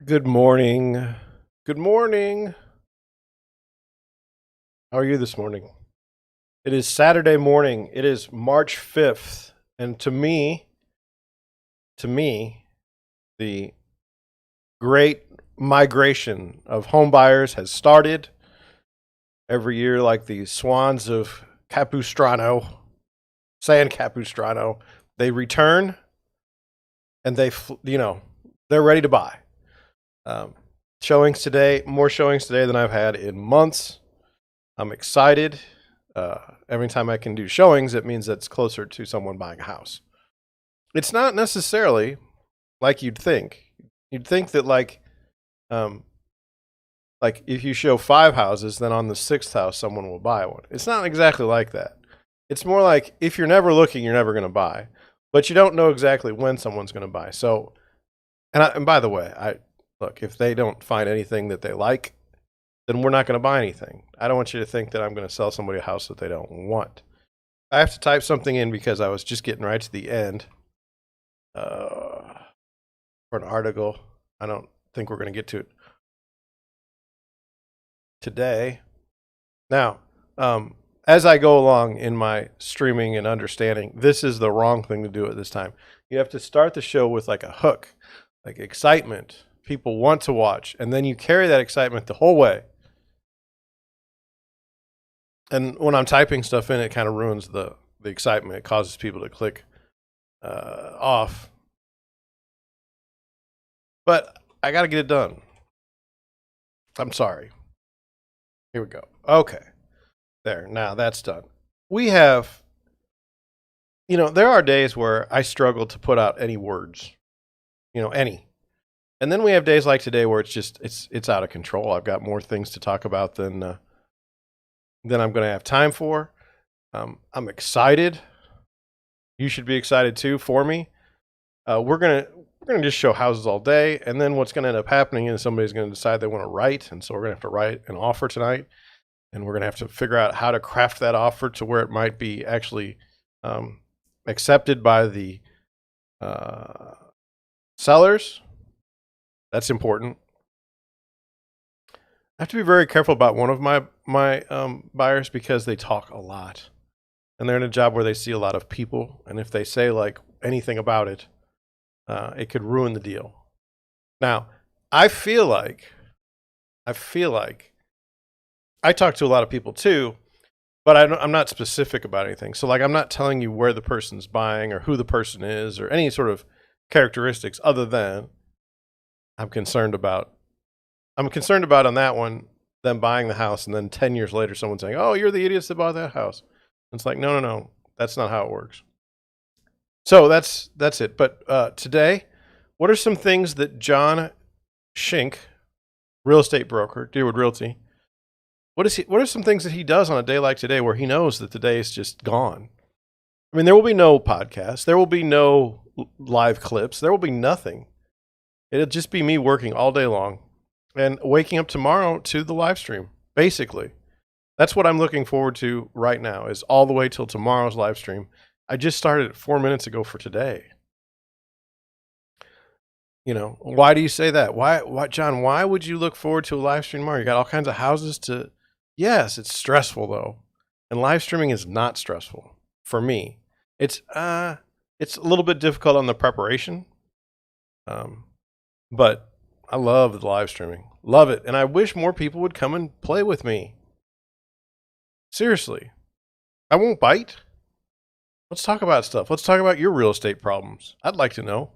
Good morning. Good morning. How are you this morning? It is Saturday morning. It is March 5th. And to me, the great migration of home buyers has started every year like the swans of Capistrano, San Capistrano. They return and they're ready to buy. Um, Showings today, more showings today than I've had in months. I'm excited. Every time I can do showings, it means that's closer to someone buying a house. It's not necessarily like you'd think. You'd think that um, like if you show 5 houses, then on the 6th house someone will buy one. It's not exactly like that. It's more like if you're never looking, you're never going to buy, but you don't know exactly when someone's going to buy. So, and by the way, I look if they don't find anything that they like, then we're not going to buy anything. I don't want you to think that I'm going to sell somebody a house that they don't want. I have to type something in because I was just getting right to the end for an article. I don't think we're going to get to it today. Now, as I go along in my streaming and understanding, this is the wrong thing to do at this time. You have to start the show with like a hook, like excitement. People want to watch, and then you carry that excitement the whole way. And when I'm typing stuff in, it kind of ruins the excitement. It causes people to click off. But I got to get it done. I'm sorry. Here we go. Okay. There. Now that's done. We have, there are days where I struggle to put out any words, any. And then we have days like today where it's out of control. I've got more things to talk about than I'm going to have time for. I'm excited. You should be excited too for me. We're gonna just show houses all day, and then what's gonna end up happening is somebody's gonna decide they want to write, and so we're gonna have to write an offer tonight, and we're gonna have to figure out how to craft that offer to where it might be actually accepted by the sellers. That's important. I have to be very careful about one of my buyers because they talk a lot, and they're in a job where they see a lot of people, and if they say like anything about it, it could ruin the deal. Now, I feel like I talk to a lot of people too, but I'm not specific about anything. So, like, I'm not telling you where the person's buying or who the person is or any sort of characteristics other than I'm concerned about on that one them buying the house and then 10 years later someone saying, "Oh, you're the idiots that bought that house." And it's like, no, that's not how it works. So that's it. But today, what are some things that John Schink, real estate broker, Deerwood Realty, what are some things that he does on a day like today where he knows that the day is just gone? I mean, there will be no podcast, there will be no live clips, there will be nothing. It'll just be me working all day long and waking up tomorrow to the live stream. Basically, that's what I'm looking forward to right now. Is all the way till tomorrow's live stream. I just started 4 minutes ago for today. Why do you say that? Why, John? Why would you look forward to a live stream tomorrow? You got all kinds of houses to. Yes, it's stressful though, and live streaming is not stressful for me. It's a little bit difficult on the preparation, but I love the live streaming, love it, and I wish more people would come and play with me. Seriously, I won't bite. Let's talk about stuff. Let's talk about your real estate problems. I'd like to know.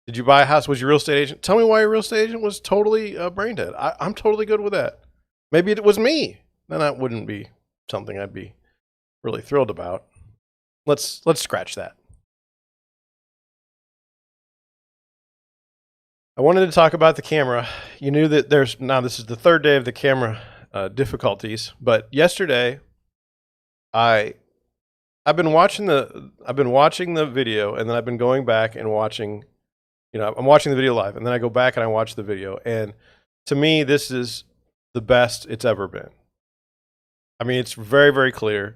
Did you buy a house? Was your real estate agent? Tell me why your real estate agent was totally brain dead. I'm totally good with that. Maybe it was me. Then that wouldn't be something I'd be really thrilled about. Let's scratch that. I wanted to talk about the camera. You knew that this is the third day of the camera difficulties, but yesterday I've been watching the video, and then I've been going back and watching. I'm watching the video live, and then I go back and I watch the video. And to me, this is the best it's ever been. I mean, it's very, very clear.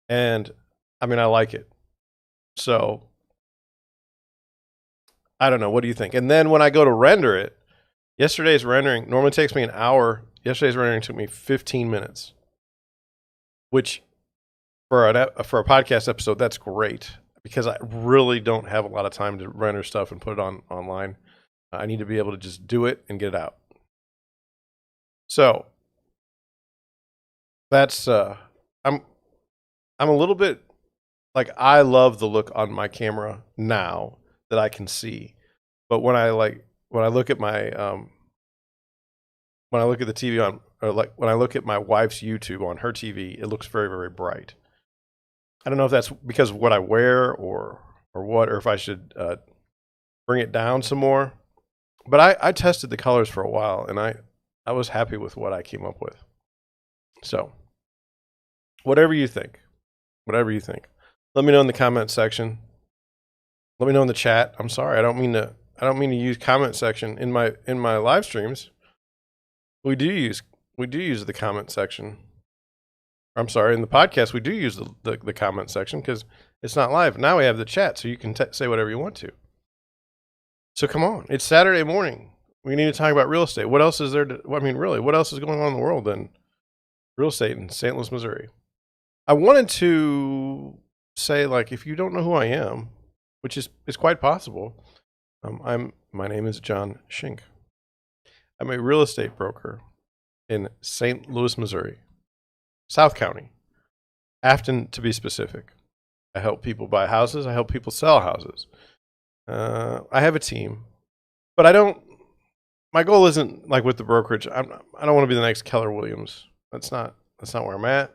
And I mean, I like it. So I don't know. What do you think? And then when I go to render it, Yesterday's rendering normally takes me an hour. Yesterday's rendering took me 15 minutes, which for a podcast episode, that's great because I really don't have a lot of time to render stuff and put it online. I need to be able to just do it and get it out. So that's I'm a little bit like, I love the look on my camera now that I can see, but when I look at my when I look at the TV on, or like when I look at my wife's YouTube on her TV, it looks very, very bright. I don't know if that's because of what I wear or what, or if I should bring it down some more. But I tested the colors for a while, and I was happy with what I came up with. So, whatever you think, let me know in the comment section. Let me know in the chat. I'm sorry, I don't mean to use comment section in my live streams. We do use the comment section. I'm sorry, in the podcast we do use the comment section because it's not live. Now we have the chat, so you can say whatever you want to. So come on, it's Saturday morning. We need to talk about real estate. What else is there really, what else is going on in the world than real estate in St. Louis, Missouri? I wanted to say, like, if you don't know who I am, which is quite possible, my name is John Shink. I'm a real estate broker in St. Louis, Missouri, South County, Afton to be specific. I help people buy houses. I help people sell houses. I have a team, but my goal isn't like with the brokerage. I don't want to be the next Keller Williams. That's not where I'm at.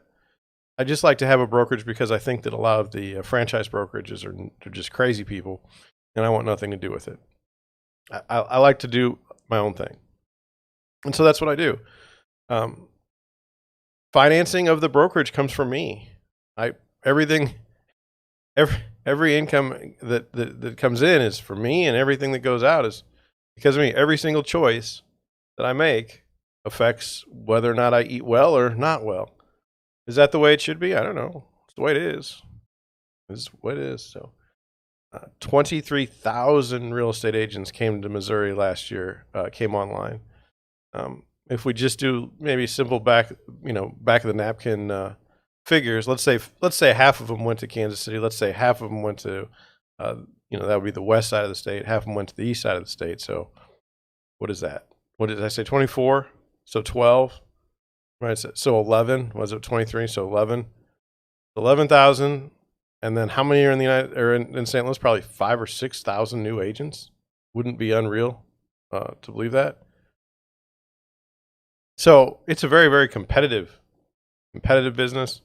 I just like to have a brokerage because I think that a lot of the franchise brokerages are just crazy people, and I want nothing to do with it. I like to do my own thing. And so that's what I do. Financing of the brokerage comes from me. Every income that comes in is for me, and everything that goes out is because of me. Every single choice that I make affects whether or not I eat well or not well. Is that the way it should be? I don't know. It's the way it is. It's the way it is. So 23,000 real estate agents came to Missouri last year, came online. If we just do maybe simple back of the napkin figures, let's say half of them went to Kansas City. Let's say half of them went to, that would be the west side of the state. Half of them went to the east side of the state. So what is that? What did I say? 24? So 12? Right. So 11. Was it 23? So 11. 11,000. And then how many are in the in St. Louis? Probably 5,000 or 6,000 new agents. Wouldn't be unreal to believe that. So it's a very, very competitive business.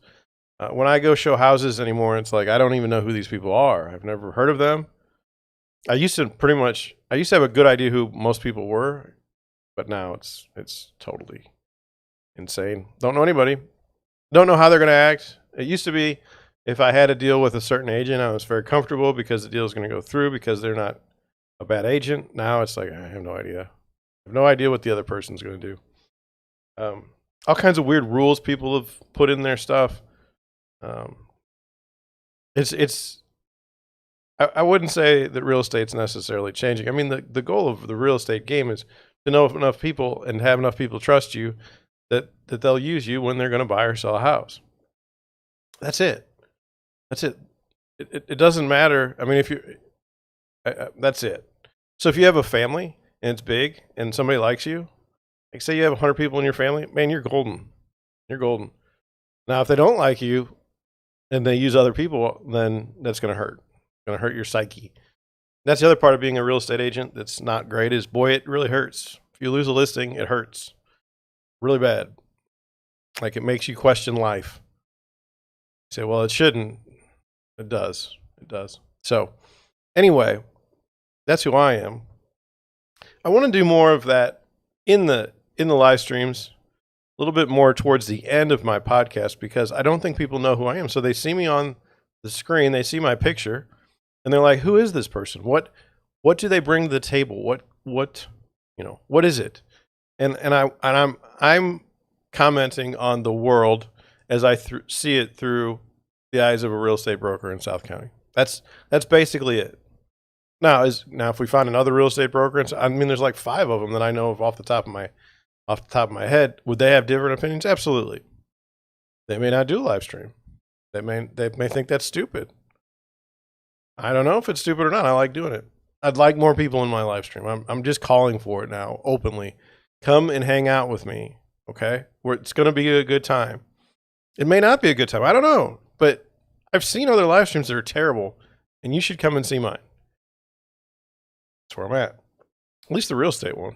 When I go show houses anymore, it's like I don't even know who these people are. I've never heard of them. I used to have a good idea who most people were, but now it's totally insane. Don't know anybody. Don't know how they're going to act. It used to be if I had a deal with a certain agent, I was very comfortable because the deal is going to go through because they're not a bad agent. Now it's like I have no idea. I have no idea what the other person's going to do. All kinds of weird rules people have put in their stuff. I wouldn't say that real estate's necessarily changing. I mean, the goal of the real estate game is to know enough people and have enough people trust you that they'll use you when they're going to buy or sell a house. That's it. It doesn't matter. I mean, that's it. So if you have a family and it's big and somebody likes you, like say you have 100 people in your family, man, you're golden. You're golden. Now, if they don't like you and they use other people, then that's going to hurt. It's going to hurt your psyche. That's the other part of being a real estate agent that's not great is, boy, it really hurts. If you lose a listing, it hurts really bad. Like it makes you question life. You say, well, it shouldn't. It does. It does. So anyway, that's who I am. I want to do more of that in the live streams, a little bit more towards the end of my podcast, because I don't think people know who I am. So they see me on the screen, they see my picture, and they're like, who is this person? What do they bring to the table? What is it? And I'm commenting on the world as I see it through the eyes of a real estate broker in South County. That's basically it. Now if we find another real estate broker, I mean, there's like 5 of them that I know of off the top of my head. Would they have different opinions? Absolutely. They may not do live stream. They may think that's stupid. I don't know if it's stupid or not. I like doing it. I'd like more people in my live stream. I'm just calling for it now openly. Come and hang out with me, okay? It's going to be a good time. It may not be a good time. I don't know, but I've seen other live streams that are terrible, and you should come and see mine. That's where I'm at least the real estate one.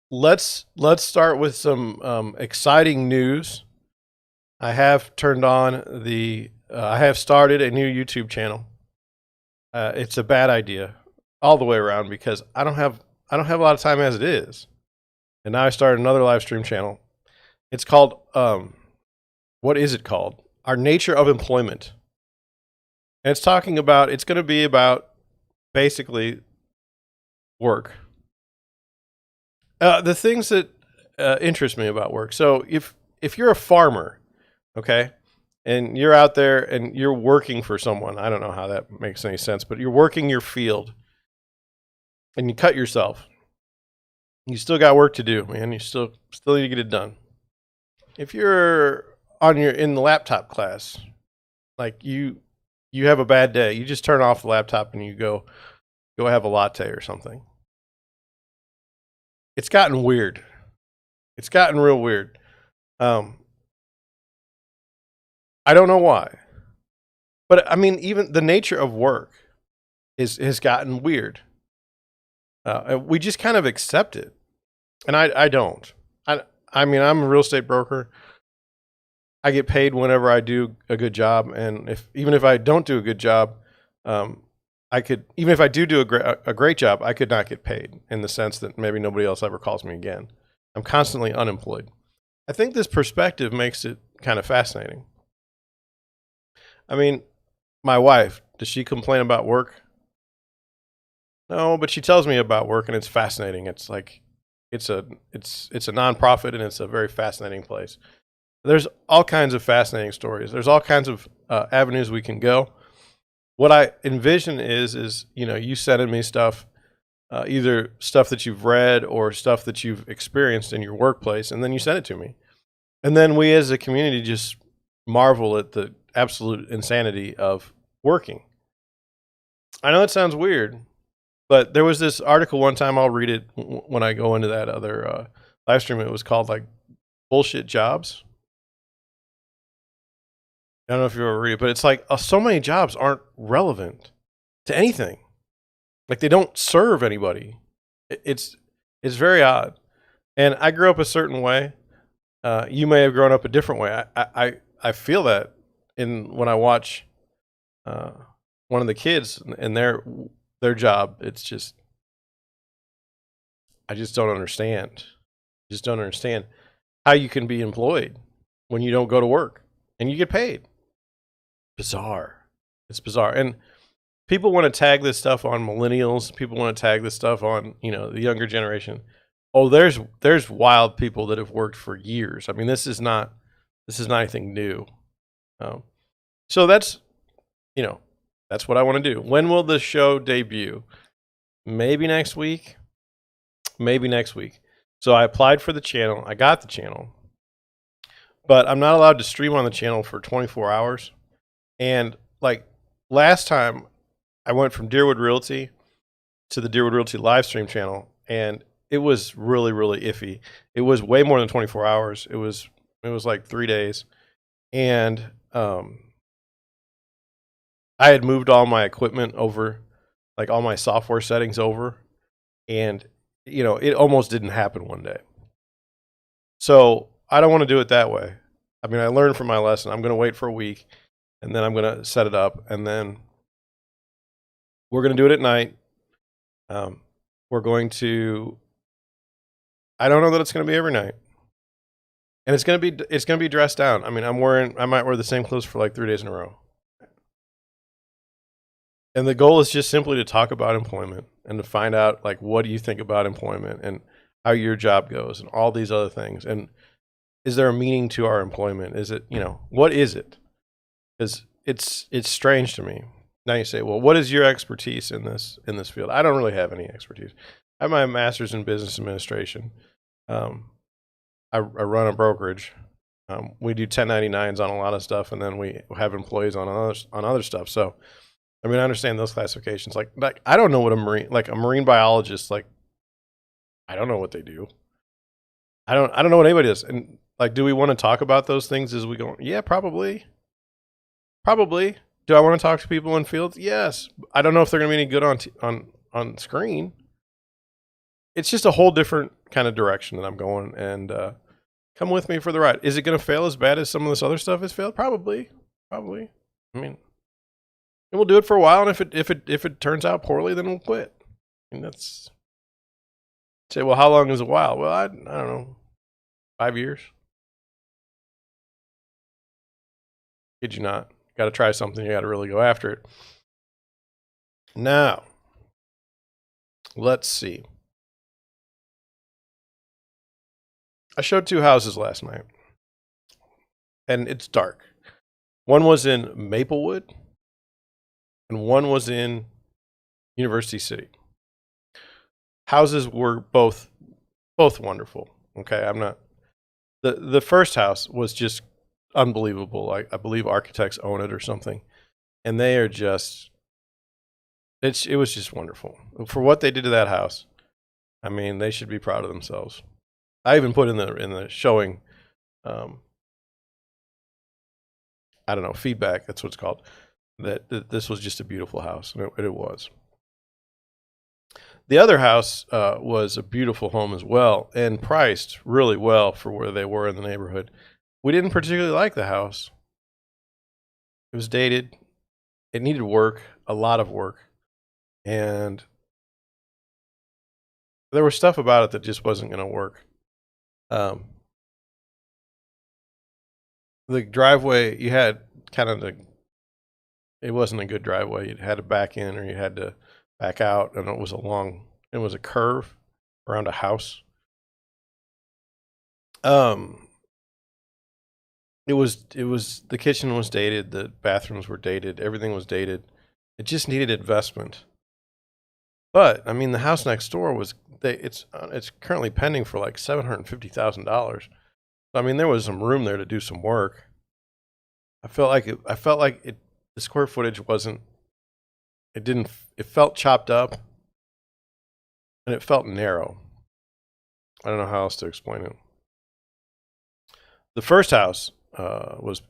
Let's start with some exciting news. I have turned on I have started a new YouTube channel. It's a bad idea all the way around because I don't have a lot of time as it is. And now I started another live stream channel. It's called what is it called? Our Nature of Employment. And it's going to be about basically work. The things that interest me about work. So if you're a farmer, okay, and you're out there and you're working for someone, I don't know how that makes any sense, but you're working your field and you cut yourself. You still got work to do, man. You still need to get it done. If you're in the laptop class, like you have a bad day, you just turn off the laptop and you go have a latte or something. It's gotten weird. It's gotten real weird. I don't know why, but I mean, even the nature of work has gotten weird. We just kind of accept it, and I don't. I mean, I'm a real estate broker. I get paid whenever I do a good job, and even if I don't do a good job, even if I do a great job, I could not get paid in the sense that maybe nobody else ever calls me again. I'm constantly unemployed. I think this perspective makes it kind of fascinating. I mean, my wife, does she complain about work? No, but she tells me about work, and it's fascinating. It's like it's a nonprofit, and it's a very fascinating place. There's all kinds of fascinating stories. There's all kinds of avenues we can go. What I envision is you sending me stuff, either stuff that you've read or stuff that you've experienced in your workplace, and then you send it to me. And then we as a community just marvel at the absolute insanity of working. I know it sounds weird, but there was this article one time, I'll read it when I go into that other live stream. It was called like Bullshit Jobs. I don't know if you ever read it, but it's like so many jobs aren't relevant to anything. Like they don't serve anybody. It's very odd. And I grew up a certain way. You may have grown up a different way. I feel that when I watch one of the kids and their job. It's just, I just don't understand. Just don't understand how you can be employed when you don't go to work and you get paid. Bizarre. It's bizarre. And people want to tag this stuff on millennials. People want to tag this stuff on, the younger generation. Oh, there's wild people that have worked for years. I mean, this is not anything new. So that's what I want to do. When will the show debut? Maybe next week. So I applied for the channel. I got the channel, but I'm not allowed to stream on the channel for 24 hours. And like last time, I went from Deerwood Realty to the Deerwood Realty Livestream channel, and it was really, really iffy. It was way more than 24 hours. It was like 3 days, and I had moved all my equipment over, like all my software settings over, and it almost didn't happen one day. So I don't want to do it that way. I mean, I learned from my lesson. I'm going to wait for a week, and then I'm going to set it up, and then we're going to do it at night. We're going to, I don't know that it's going to be every night. And it's going to be dressed down. I mean, I might wear the same clothes for like 3 days in a row. And the goal is just simply to talk about employment and to find out, like, what do you think about employment and how your job goes and all these other things. And is there a meaning to our employment? Is it, what is it? Because it's strange to me. Now you say, well, what is your expertise in this field? I don't really have any expertise. I have my master's in business administration. I run a brokerage. We do 1099s on a lot of stuff, and then we have employees on other stuff. So, I mean, I understand those classifications. Like I don't know what a marine biologist, like, I don't know what they do. I don't know what anybody does. And like, do we want to talk about those things as we go? Yeah, probably. Probably. Do I want to talk to people in fields? Yes. I don't know if they're going to be any good on screen. It's just a whole different kind of direction that I'm going, and come with me for the ride. Is it going to fail as bad as some of this other stuff has failed? Probably. I mean, and we'll do it for a while, and if it turns out poorly, then we'll quit. And that's say, well, how long is a while? Well, I don't know, 5 years. Kid you not. Got to try something. You got to really go after it. Now, let's see. I showed 2 houses last night, and it's dark. One was in Maplewood, and one was in University City. Houses were both wonderful. Okay, I'm not. The first house was just unbelievable. I believe architects own it or something, and they are just. It was just wonderful for what they did to that house. I mean, they should be proud of themselves. I even put in the showing, I don't know, feedback. That's what it's called. That this was just a beautiful house, and it was. The other house was a beautiful home as well, and priced really well for where they were in the neighborhood. We didn't particularly like the house. It was dated. It needed work, a lot of work, and there was stuff about it that just wasn't going to work. The driveway, you had kind of it wasn't a good driveway. You had to back in, or you had to back out, and it was a curve around a house. It was the kitchen was dated, the bathrooms were dated, everything was dated. It just needed investment. But I mean, the house next door it's currently pending for like $750,000. So, I mean, there was some room there to do some work. I felt like the square footage wasn't. It felt chopped up, and it felt narrow. I don't know how else to explain it. The first house was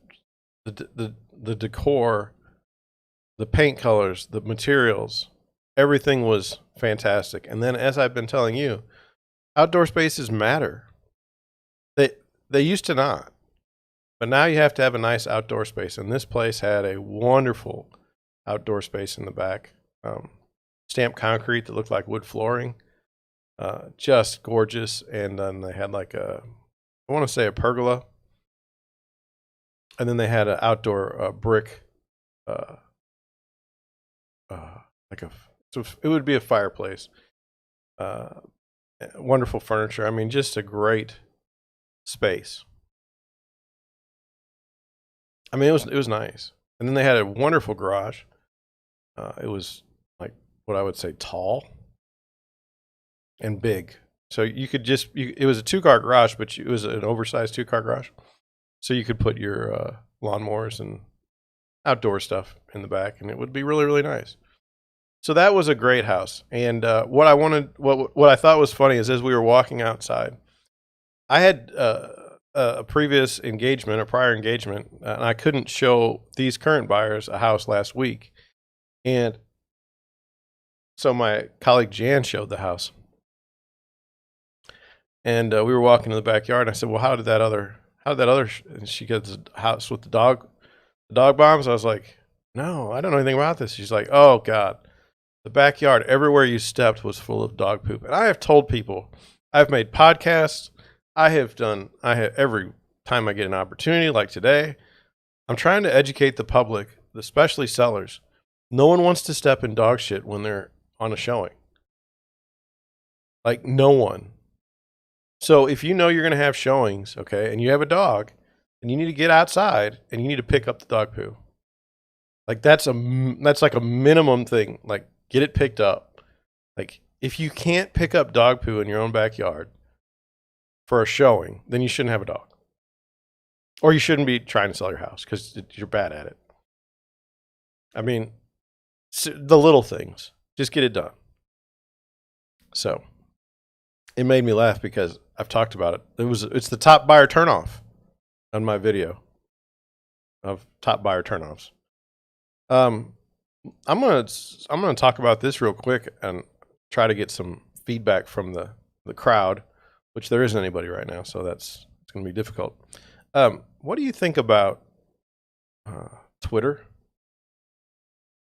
the decor, the paint colors, the materials, everything was fantastic. And then, as I've been telling you, outdoor spaces matter. They used to not, but now you have to have a nice outdoor space. And this place had a wonderful outdoor space in the back, stamped concrete that looked like wood flooring, just gorgeous. And then they had like I want to say a pergola. And then they had an outdoor brick, it would be a fireplace. Wonderful furniture. I mean, just a great space. I mean, it was nice. And then they had a wonderful garage. It was like what I would say tall and big. So you could it was a 2-car garage, but it was an oversized 2-car garage. So you could put your lawnmowers and outdoor stuff in the back, and it would be really, really nice. So that was a great house. And what I thought was funny is, as we were walking outside, I had a previous engagement, a prior engagement, and I couldn't show these current buyers a house last week. And so my colleague Jan showed the house. And we were walking in the backyard, and I said, well, how did that other, and she gets the house with the dog bombs. I was like, no, I don't know anything about this. She's like, oh God, the backyard, everywhere you stepped was full of dog poop. And I have told people, I've made podcasts. I have every time I get an opportunity like today, I'm trying to educate the public, especially sellers. No one wants to step in dog shit when they're on a showing. Like, no one. So if you know you're going to have showings, okay, and you have a dog, and you need to get outside and you need to pick up the dog poo. Like that's like a minimum thing. Like get it picked up. Like if you can't pick up dog poo in your own backyard for a showing, then you shouldn't have a dog. Or you shouldn't be trying to sell your house because you're bad at it. I mean, the little things. Just get it done. So it made me laugh because I've talked about it. It's the top buyer turnoff on my video of top buyer turnoffs. I'm gonna talk about this real quick and try to get some feedback from the crowd, which there isn't anybody right now, so it's gonna be difficult. What do you think about Twitter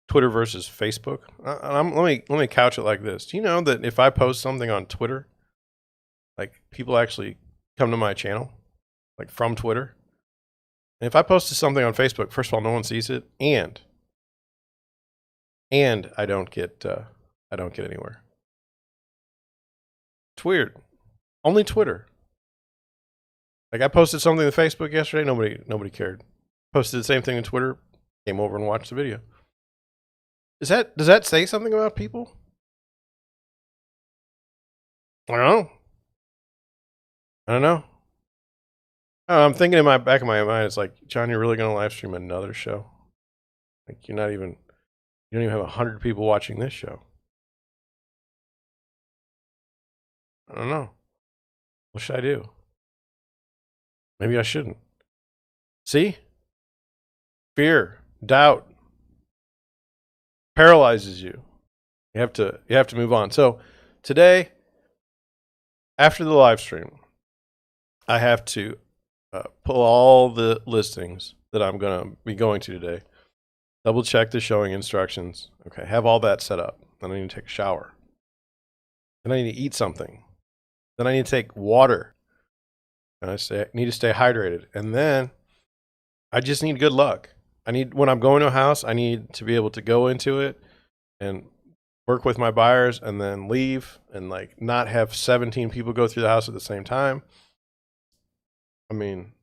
versus Facebook? Let me couch it like this. Do you know that if I post something on Twitter, like people actually come to my channel, like from Twitter? And if I posted something on Facebook, first of all, no one sees it, and I don't get anywhere. It's weird. Only Twitter. Like I posted something to Facebook yesterday, nobody cared. Posted the same thing on Twitter, came over and watched the video. Does that say something about people? I don't know. I'm thinking in my back of my mind, it's like, John, you're really going to live stream another show? Like you don't even have 100 people watching this show. I don't know. What should I do? Maybe I shouldn't. See? Fear, doubt paralyzes you. You have to move on. So today, after the live stream, I have to pull all the listings that I'm going to be going to today. Double check the showing instructions. Okay, have all that set up. Then I need to take a shower. Then I need to eat something. Then I need to take water. And I need to stay hydrated. And then I just need good luck. When I'm going to a house, I need to be able to go into it and work with my buyers and then leave and like not have 17 people go through the house at the same time. I mean,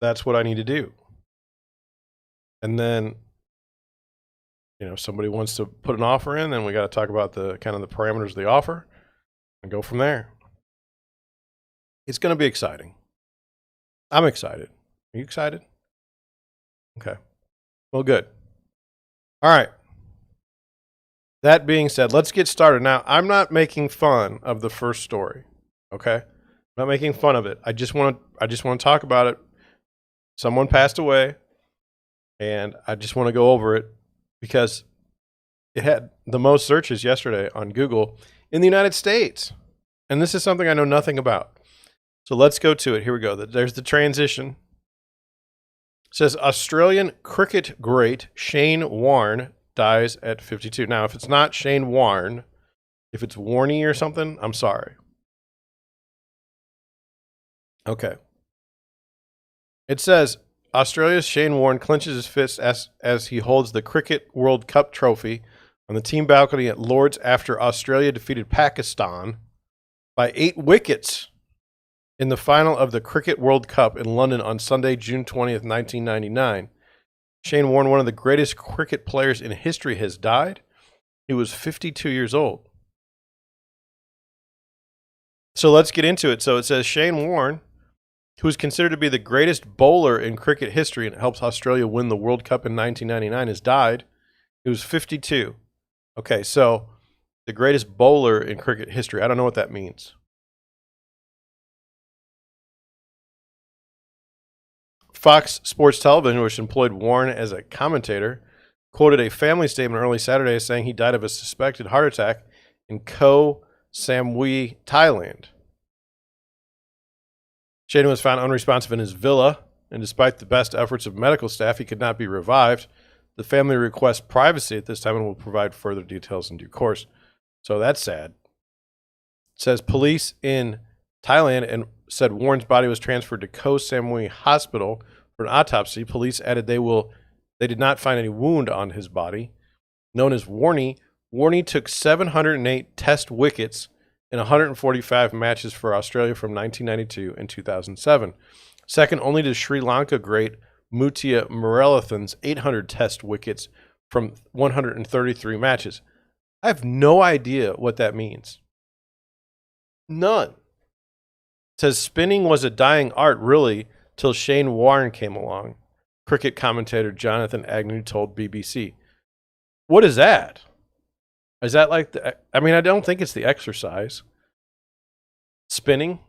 that's what I need to do. And then, somebody wants to put an offer in, then we got to talk about the kind of the parameters of the offer and go from there. It's going to be exciting. I'm excited. Are you excited? Okay. Well, good. All right. That being said, let's get started. Now, I'm not making fun of the first story. Okay? I'm not making fun of it. I just want to talk about it. Someone passed away, and I just want to go over it because it had the most searches yesterday on Google in the United States. And this is something I know nothing about. So let's go to it. Here we go. There's the transition. It says Australian cricket great Shane Warne dies at 52. Now, if it's not Shane Warne, if it's Warne or something, I'm sorry. Okay. It says Australia's Shane Warne clenches his fist as he holds the Cricket World Cup trophy on the team balcony at Lord's after Australia defeated Pakistan by 8 wickets in the final of the Cricket World Cup in London on Sunday, June 20th, 1999. Shane Warne, one of the greatest cricket players in history, has died. He was 52 years old. So let's get into it. So it says Shane Warne, who is considered to be the greatest bowler in cricket history and helped Australia win the World Cup in 1999, has died. He was 52. Okay, so the greatest bowler in cricket history. I don't know what that means. Fox Sports Television, which employed Warne as a commentator, quoted a family statement early Saturday saying he died of a suspected heart attack in Koh Samui, Thailand. Shane was found unresponsive in his villa, and despite the best efforts of medical staff, he could not be revived. The family requests privacy at this time and will provide further details in due course. So that's sad. It says police in Thailand and said Warren's body was transferred to Koh Samui Hospital for an autopsy. Police added they did not find any wound on his body. Known as Warne, Warne took 708 test wickets in 145 matches for Australia from 1992 and 2007. Second only to Sri Lanka great Mutia Muralithan's 800 test wickets from 133 matches. I have no idea what that means. None. It says spinning was a dying art, really, till Shane Warne came along. Cricket commentator Jonathan Agnew told BBC. What is that? Is that like the... I mean, I don't think it's the exercise. Spinning?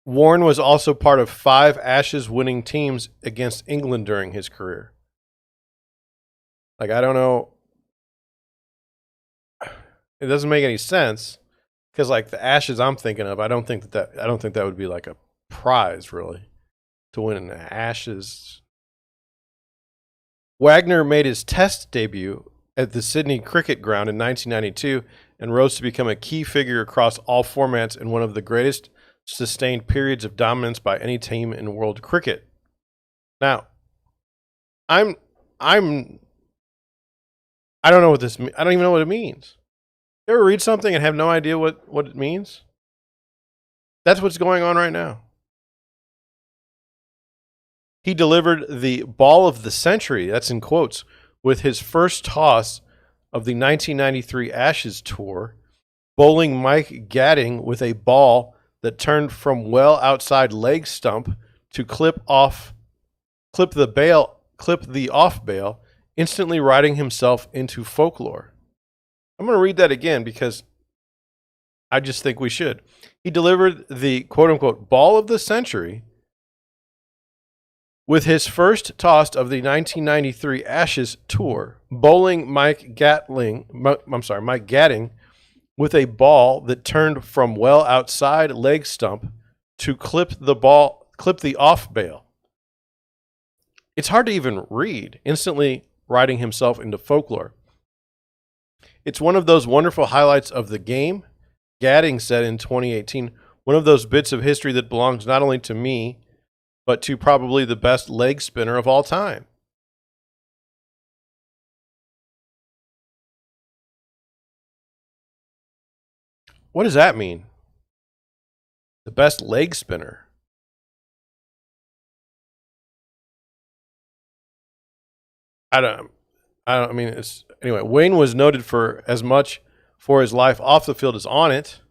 Warne was also part of 5 Ashes winning teams against England during his career. Like, I don't know. It doesn't make any sense because, like, the Ashes I'm thinking of, I don't think that would be like a prize really to win an Ashes. Wagner made his Test debut at the Sydney Cricket Ground in 1992 and rose to become a key figure across all formats in one of the greatest sustained periods of dominance by any team in world cricket. Now, I don't know what this means. I don't even know what it means. You ever read something and have no idea what it means? That's what's going on right now. He delivered the ball of the century, that's in quotes, with his first toss of the 1993 Ashes tour, bowling Mike Gatting with a ball that turned from well outside leg stump to clip the off bail, instantly writing himself into folklore. I'm going to read that again because I just think we should. He delivered the quote-unquote ball of the century with his first toss of the 1993 Ashes tour, bowling Mike Gatting with a ball that turned from well outside leg stump to clip the off bail. It's hard to even read, instantly writing himself into folklore. It's one of those wonderful highlights of the game, Gatting said in 2018, one of those bits of history that belongs not only to me, but to probably the best leg spinner of all time. What does that mean? The best leg spinner. I mean, it's anyway. Wayne was noted for as much for his life off the field as on it.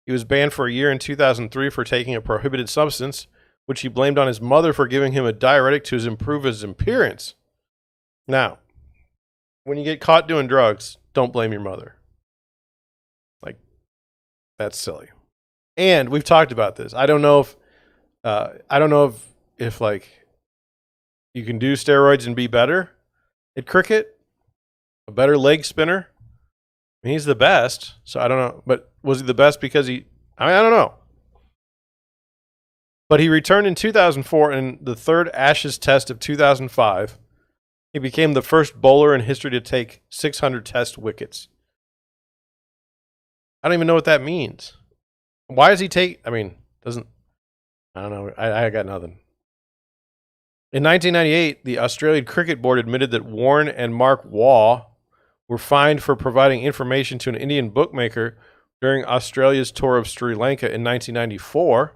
He was banned for a year in 2003 for taking a prohibited substance, which he blamed on his mother for giving him a diuretic to improve his appearance. Now, when you get caught doing drugs, don't blame your mother. Like, that's silly. And we've talked about this. I don't know if like you can do steroids and be better at cricket, a better leg spinner. I mean, he's the best, so I don't know. But was he the best because I don't know. But he returned in 2004 in the third Ashes Test of 2005. He became the first bowler in history to take 600 Test wickets. I don't even know what that means. Why does he take? I mean, I don't know. I got nothing. In 1998, the Australian Cricket Board admitted that Warne and Mark Waugh were fined for providing information to an Indian bookmaker during Australia's tour of Sri Lanka in 1994.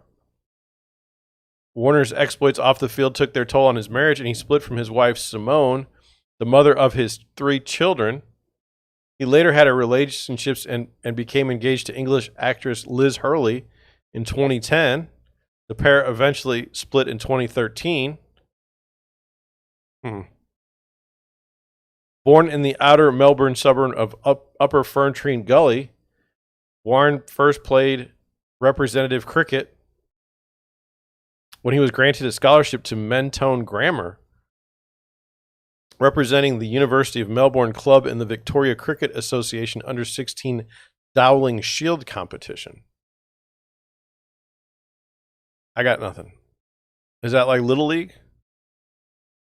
Warner's exploits off the field took their toll on his marriage, and he split from his wife, Simone, the mother of his 3 children. He later had a relationship and became engaged to English actress Liz Hurley in 2010. The pair eventually split in 2013. Born in the outer Melbourne suburb of Upper Ferntree Gully, Warne first played representative cricket when he was granted a scholarship to Mentone Grammar, representing the University of Melbourne club in the Victoria Cricket Association under-16 Dowling Shield competition. I got nothing. Is that like Little League?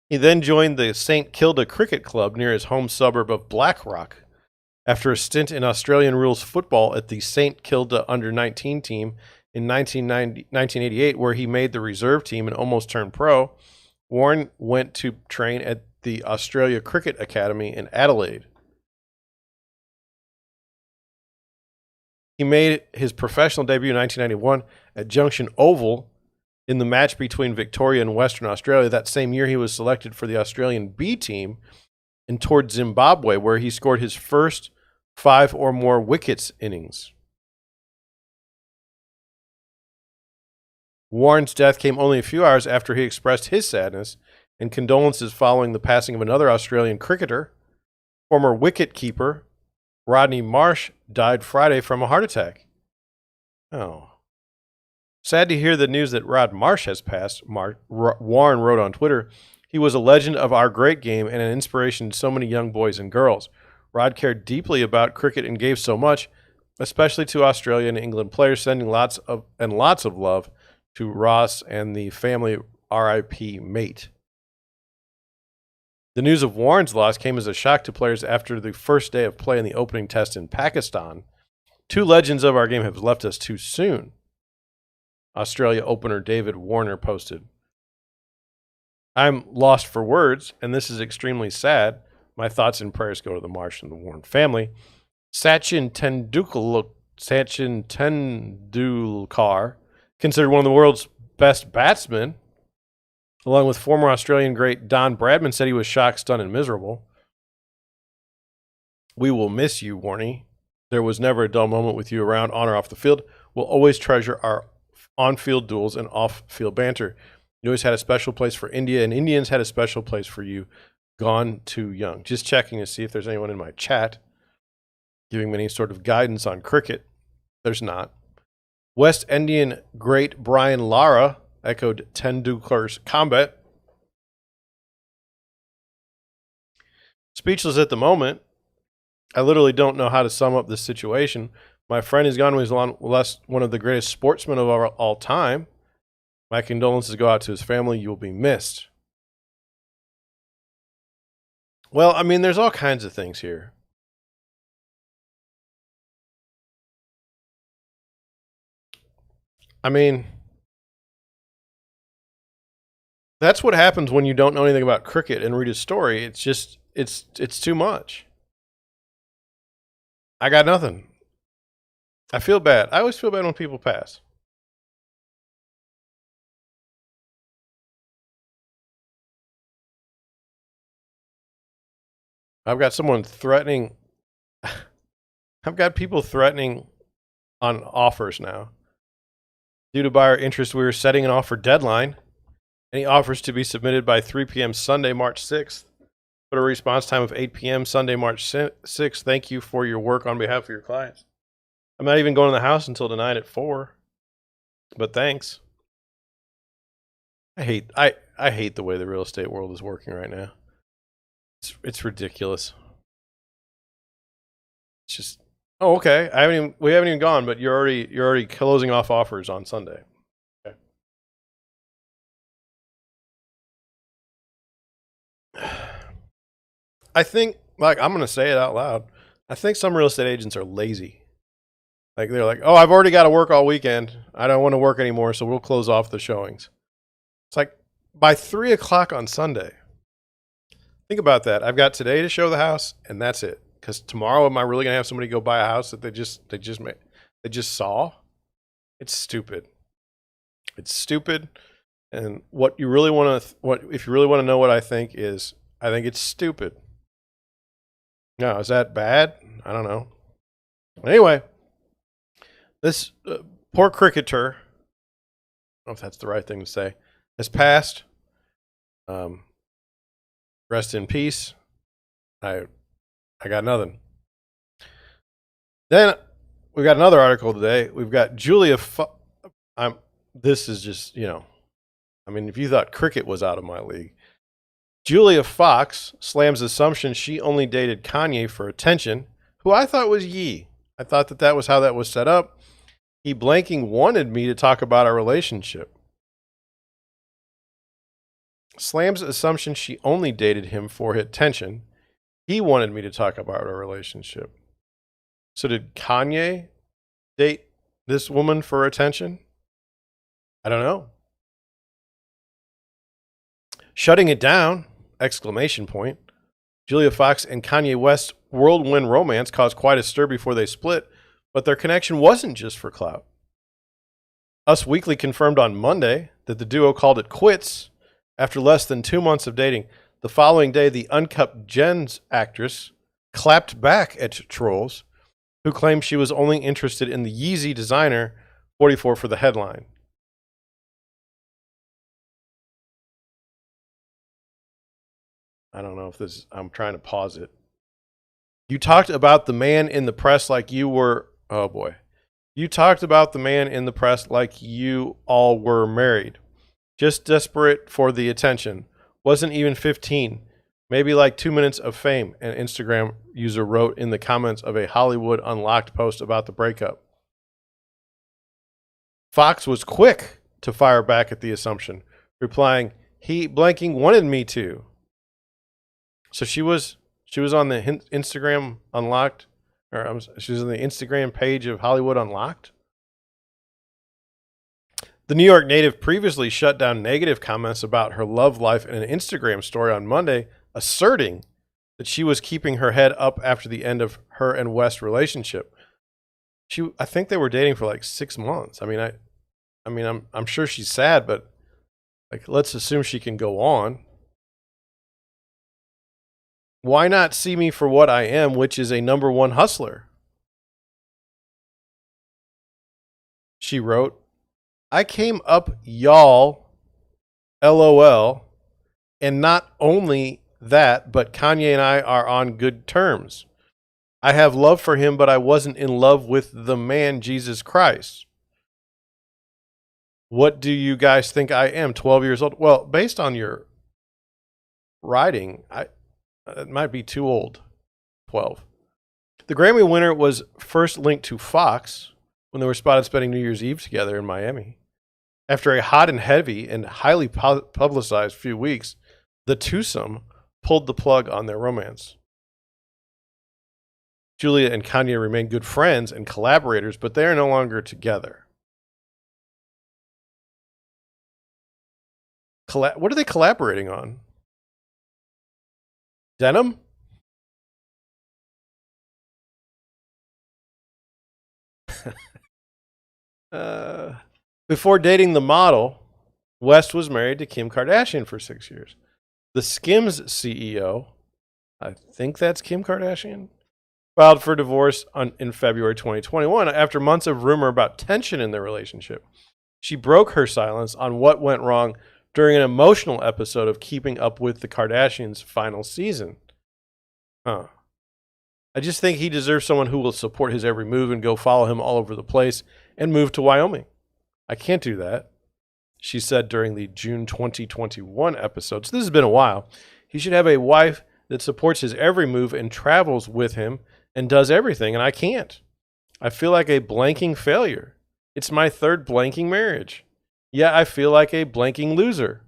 He then joined the St Kilda Cricket Club near his home suburb of Blackrock after a stint in Australian rules football at the St Kilda under-19 team in 1988, where he made the reserve team and almost turned pro. Warne went to train at the Australia Cricket Academy in Adelaide. He made his professional debut in 1991 at Junction Oval in the match between Victoria and Western Australia. That same year, he was selected for the Australian B team and toured Zimbabwe, where he scored his first 5 or more wickets innings. Warne's death came only a few hours after he expressed his sadness and condolences following the passing of another Australian cricketer. Former wicket-keeper Rodney Marsh died Friday from a heart attack. Oh. Sad to hear the news that Rod Marsh has passed, Warne wrote on Twitter. He was a legend of our great game and an inspiration to so many young boys and girls. Rod cared deeply about cricket and gave so much, especially to Australia and England players, sending lots of love to Ross and the family. R.I.P. mate. The news of Warne's loss came as a shock to players after the first day of play in the opening test in Pakistan. 2 legends of our game have left us too soon, Australia opener David Warner posted. I'm lost for words, and this is extremely sad. My thoughts and prayers go to the Marsh and the Warne family. Sachin Tendulkar, considered one of the world's best batsmen, along with former Australian great Don Bradman, said he was shocked, stunned, and miserable. We will miss you, Warne. There was never a dull moment with you around, on or off the field. We'll always treasure our on-field duels and off-field banter. You always had a special place for India, and Indians had a special place for you. Gone too young. Just checking to see if there's anyone in my chat giving me any sort of guidance on cricket. There's not. West Indian great Brian Lara echoed Tendulkar's comment. Speechless at the moment. I literally don't know how to sum up this situation. My friend is gone. He's one of the greatest sportsmen of all time. My condolences go out to his family. You will be missed. Well, I mean, there's all kinds of things here. I mean, that's what happens when you don't know anything about cricket and read a story. It's just, it's too much. I got nothing. I feel bad. I always feel bad when people pass. I've got someone threatening. I've got people threatening on offers now. Due to buyer interest, we are setting an offer deadline. Any offers to be submitted by 3 p.m. Sunday, March 6th. Put a response time of 8 p.m. Sunday, March 6th. Thank you for your work on behalf of your clients. I'm not even going to the house until tonight at 4. But thanks. I hate the way the real estate world is working right now. It's ridiculous. It's just, oh, okay. We haven't even gone, but you're already closing off offers on Sunday. Okay. I think, like, I'm gonna say it out loud. I think some real estate agents are lazy. Like, they're like, oh, I've already got to work all weekend. I don't want to work anymore, so we'll close off the showings. It's like by 3 o'clock on Sunday. Think about that. I've got today to show the house, and that's it. Because tomorrow, am I really gonna have somebody go buy a house that they just saw? It's stupid. It's stupid. And what you really want to, if you really want to know what I think is, I think it's stupid. Now, is that bad? I don't know. Anyway, this poor cricketer, I don't know if that's the right thing to say, has passed. Rest in peace. I got nothing. Then we got another article today. We've got Julia. This is just, I mean, if you thought cricket was out of my league, Julia Fox slams assumption she only dated Kanye for attention, who I thought was Ye. I thought that was how that was set up. He blanking wanted me to talk about our relationship. Slams assumption she only dated him for attention. He wanted me to talk about our relationship. So did Kanye date this woman for attention? I don't know. Shutting it down, exclamation point. Julia Fox and Kanye West's whirlwind romance caused quite a stir before they split, But their connection wasn't just for clout. Us Weekly confirmed on Monday that the duo called it quits after less than 2 months of dating. The following day, the Uncut Gems actress clapped back at trolls who claimed she was only interested in the Yeezy designer, 44 for the headline. I don't know if this, I'm trying to pause it. You talked about the man in the press like you were, oh boy. You talked about the man in the press like you all were married. Just desperate for the attention. Wasn't even 15. Maybe like 2 minutes of fame, an Instagram user wrote in the comments of a Hollywood Unlocked post about the breakup. Fox was quick to fire back at the assumption, replying, he blanking wanted me to. So she was on the Instagram Unlocked, or she was on the Instagram page of Hollywood Unlocked. The New York native previously shut down negative comments about her love life in an Instagram story on Monday, asserting that she was keeping her head up after the end of her and West's relationship. I think they were dating for like 6 months. I'm sure she's sad, but like, let's assume she can go on. Why not see me for what I am, which is a #1 hustler? She wrote, I came up, y'all, LOL, and not only that, but Kanye and I are on good terms. I have love for him, but I wasn't in love with the man, Jesus Christ. What do you guys think I am, 12 years old? Well, based on your writing, it might be too old, 12. The Grammy winner was first linked to Fox when they were spotted spending New Year's Eve together in Miami. After a hot and heavy and highly publicized few weeks, the twosome pulled the plug on their romance. Julia and Kanye remain good friends and collaborators, but they are no longer together. What are they collaborating on? Denim? Before dating the model, West was married to Kim Kardashian for 6 years. The Skims CEO, I think that's Kim Kardashian, filed for divorce in February 2021 after months of rumor about tension in their relationship. She broke her silence on what went wrong during an emotional episode of Keeping Up with the Kardashians' final season. I just think he deserves someone who will support his every move and go follow him all over the place and move to Wyoming. I can't do that, she said during the June 2021 episode. So this has been a while. He should have a wife that supports his every move and travels with him and does everything, and I can't. I feel like a blanking failure. It's my 3rd blanking marriage. Yeah, I feel like a blanking loser,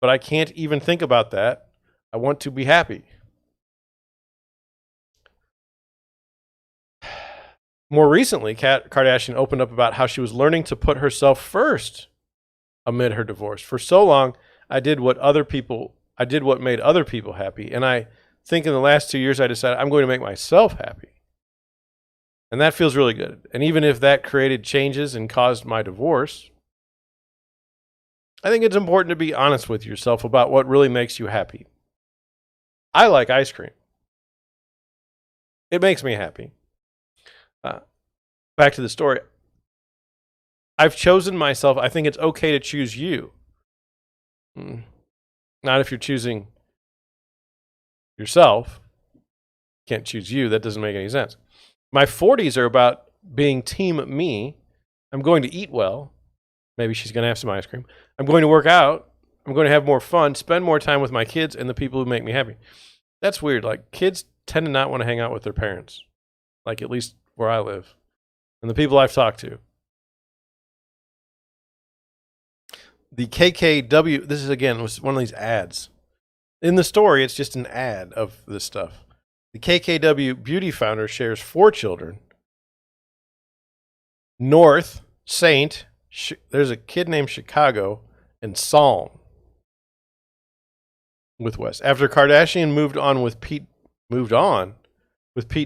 but I can't even think about that. I want to be happy. More recently, Kardashian opened up about how she was learning to put herself first amid her divorce. For so long, I did what made other people happy, and I think in the last 2 years I decided I'm going to make myself happy. And that feels really good. And even if that created changes and caused my divorce, I think it's important to be honest with yourself about what really makes you happy. I like ice cream. It makes me happy. Back to the story. I've chosen myself. I think it's okay to choose you. Not if you're choosing yourself. Can't choose you. That doesn't make any sense. My 40s are about being team me. I'm going to eat well. Maybe she's going to have some ice cream. I'm going to work out. I'm going to have more fun, spend more time with my kids and the people who make me happy. That's weird. Like, kids tend to not want to hang out with their parents. Like, at least where I live. And the people I've talked to. The KKW, this is again was one of these ads. In the story, it's just an ad of this stuff. The KKW beauty founder shares 4 children. North, Saint, there's a kid named Chicago, and Psalm with West. After Kardashian moved on with Pete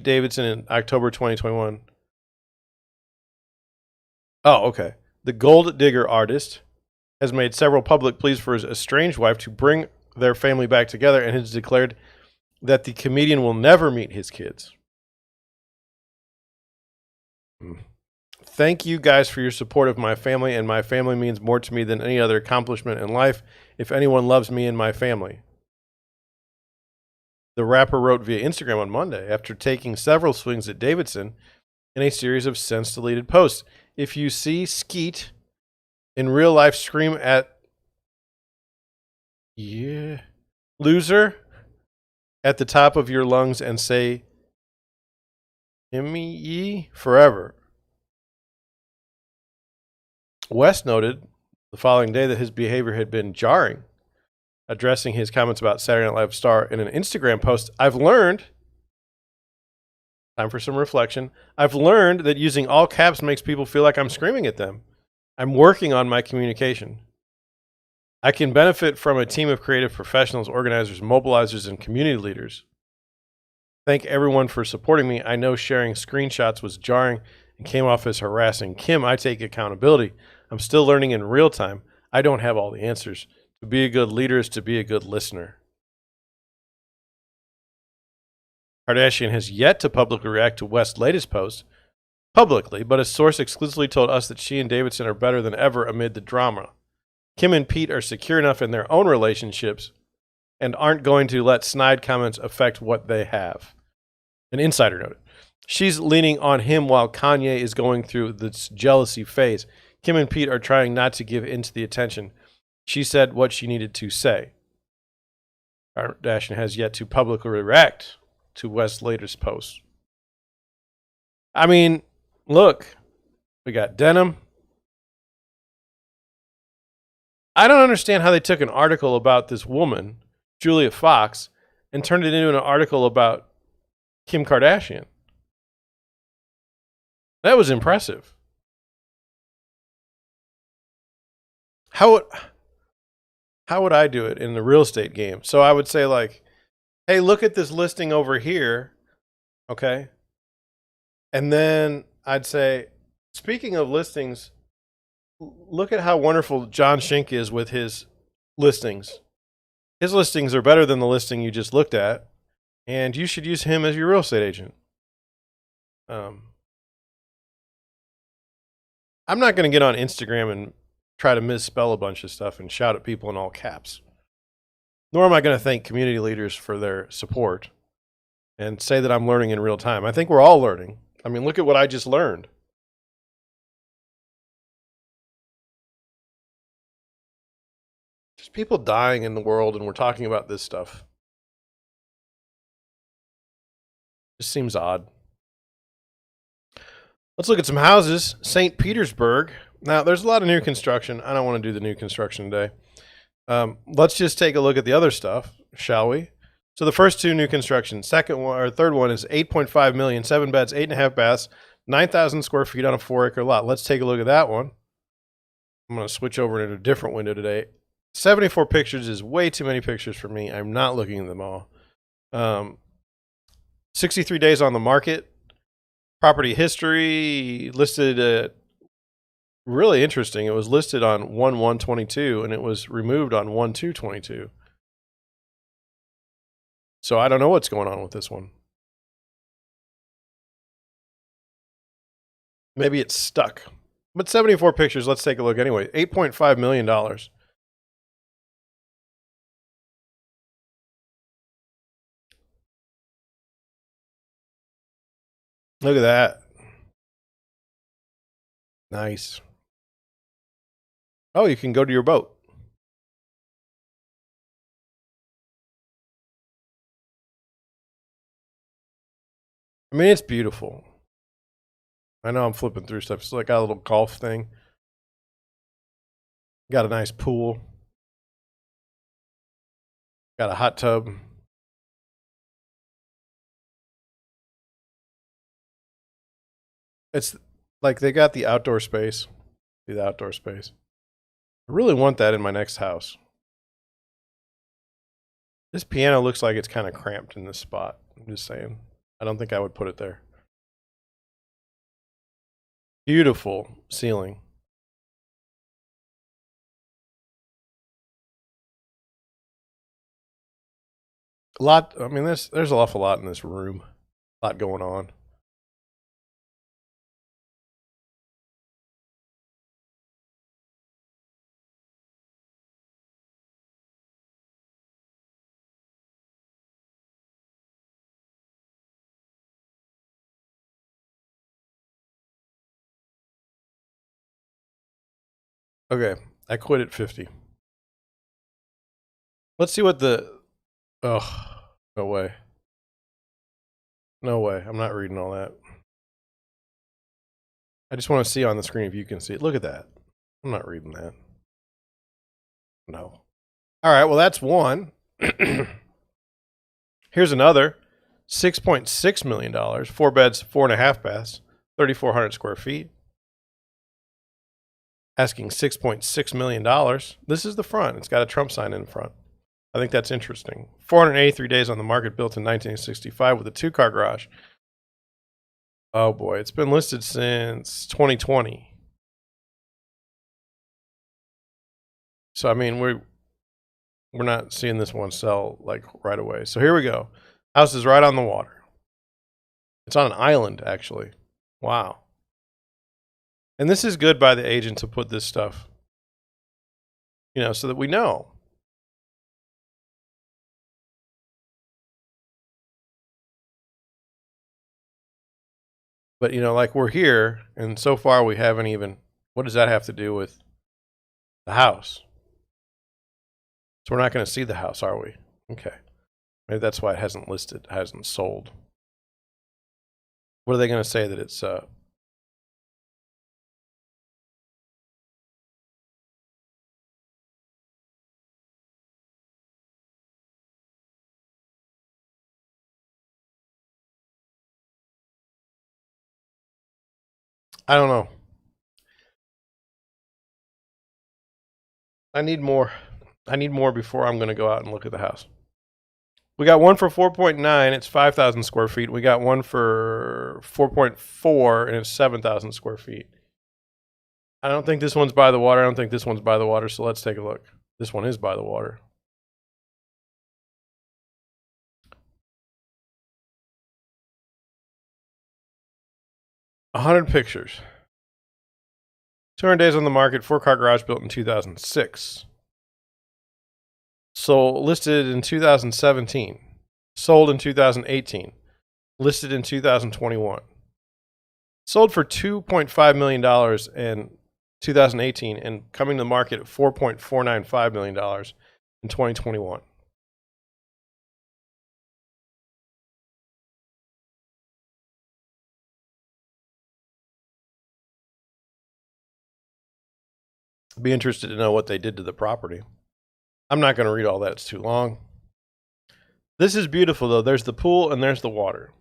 Davidson in October 2021. Oh, okay. The gold digger artist has made several public pleas for his estranged wife to bring their family back together and has declared that the comedian will never meet his kids. Thank you guys for your support of my family, and my family means more to me than any other accomplishment in life. If anyone loves me and my family. The rapper wrote via Instagram on Monday after taking several swings at Davidson in a series of since deleted posts. If you see Skeet in real life, scream at loser at the top of your lungs and say "Gimme ye forever." West noted the following day that his behavior had been jarring, addressing his comments about Saturday Night Live star in an Instagram post. I've learned, time for some reflection, I've learned that using all caps makes people feel like I'm screaming at them. I'm working on my communication. I can benefit from a team of creative professionals, organizers, mobilizers, and community leaders. Thank everyone for supporting me. I know sharing screenshots was jarring and came off as harassing. Kim, I take accountability. I'm still learning in real time. I don't have all the answers. To be a good leader is to be a good listener. Kardashian has yet to publicly react to West's latest post publicly, but a source exclusively told us that she and Davidson are better than ever amid the drama. Kim and Pete are secure enough in their own relationships and aren't going to let snide comments affect what they have. An insider noted. She's leaning on him while Kanye is going through this jealousy phase. Kim and Pete are trying not to give in to the attention. She said what she needed to say. Kardashian has yet to publicly react to West's latest post. I mean, look, we got denim. I don't understand how they took an article about this woman, Julia Fox, and turned it into an article about Kim Kardashian. That was impressive. How would I do it in the real estate game? So I would say like, hey, look at this listing over here, okay? And then I'd say, speaking of listings, look at how wonderful John Shink is with his listings. His listings are better than the listing you just looked at, and you should use him as your real estate agent. I'm not going to get on Instagram and try to misspell a bunch of stuff and shout at people in all caps. Nor am I going to thank community leaders for their support and say that I'm learning in real time. I think we're all learning. I mean, look at what I just learned. There's people dying in the world, and we're talking about this stuff. Just seems odd. Let's look at some houses. St. Petersburg. Now, there's a lot of new construction. I don't want to do the new construction today. Let's just take a look at the other stuff, shall we? So the first two new construction. Second one or third one is 8.5 million, 7 beds, 8.5 baths, 9,000 square feet on a 4-acre lot. Let's take a look at that one. I'm going to switch over into a different window today. 74 pictures is way too many pictures for me. I'm not looking at them all. 63 days on the market. Property history listed at really interesting. It was listed on 1/1/22 and it was removed on 1/2/22. So I don't know what's going on with this one. Maybe it's stuck. But 74 pictures, let's take a look anyway. $8.5 million. Look at that. Nice. Oh, you can go to your boat. I mean, it's beautiful. I know I'm flipping through stuff. It's like a little golf thing. Got a nice pool. Got a hot tub. It's like they got the outdoor space. See the outdoor space. I really want that in my next house. This piano looks like it's kind of cramped in this spot. I'm just saying. I don't think I would put it there. Beautiful ceiling. A lot. I mean, there's an awful lot in this room. A lot going on. Okay, I quit at 50. Let's see what the. Oh, no way. No way. I'm not reading all that. I just want to see on the screen if you can see it. Look at that. I'm not reading that. No. All right, well, that's one. Here's another $6.6 million, 4 beds, 4.5 baths, 3,400 square feet. Asking $6.6 million. This is the front. It's got a Trump sign in front. I think that's interesting. 483 days on the market, built in 1965 with a 2-car garage. Oh boy, it's been listed since 2020. So I mean, we're not seeing this one sell like right away. So here we go. House is right on the water. It's on an island, actually. Wow. And this is good by the agent to put this stuff, you know, so that we know. But, you know, like we're here, and so far we haven't even, what does that have to do with the house? So we're not going to see the house, are we? Okay. Maybe that's why it hasn't listed, hasn't sold. What are they going to say that it's, I don't know. I need more. I need more before I'm going to go out and look at the house. We got one for 4.9. It's 5,000 square feet. We got one for 4.4, and it's 7,000 square feet. I don't think this one's by the water. I don't think this one's by the water. So let's take a look. This one is by the water. $100 pictures. 200 days on the market. 4-car garage, built in 2006. So listed in 2017. Sold in 2018. Listed in 2021. Sold for $2.5 million in 2018 and coming to the market at $4.495 million in 2021. I'd be interested to know what they did to the property. I'm not going to read all that. It's too long. This is beautiful, though. There's the pool and there's the water.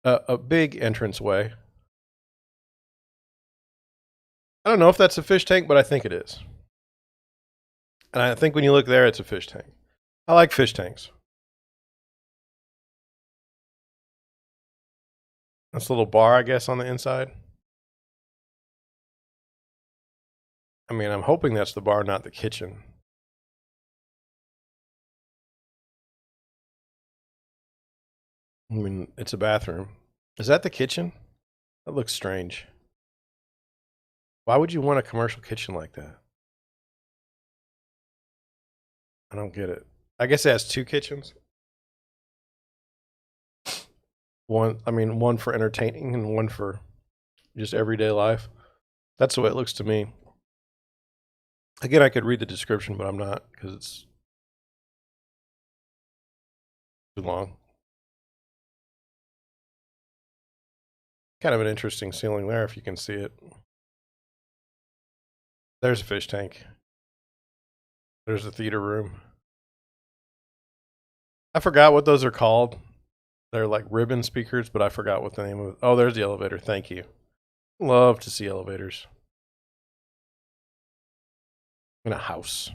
A big entranceway. I don't know if that's a fish tank, but I think it is. And I think when you look there, it's a fish tank. I like fish tanks. That's a little bar, I guess, on the inside. I mean, I'm hoping that's the bar, not the kitchen. I mean, it's a bathroom. Is that the kitchen? That looks strange. Why would you want a commercial kitchen like that? I don't get it. I guess it has 2 kitchens. One for entertaining and one for just everyday life. That's the way it looks to me. Again, I could read the description, but I'm not because it's too long. Kind of an interesting ceiling there if you can see it. There's a fish tank. There's a theater room. I forgot what those are called. They're like ribbon speakers, but I forgot what the name of it. Oh, there's the elevator. Thank you. Love to see elevators in a house.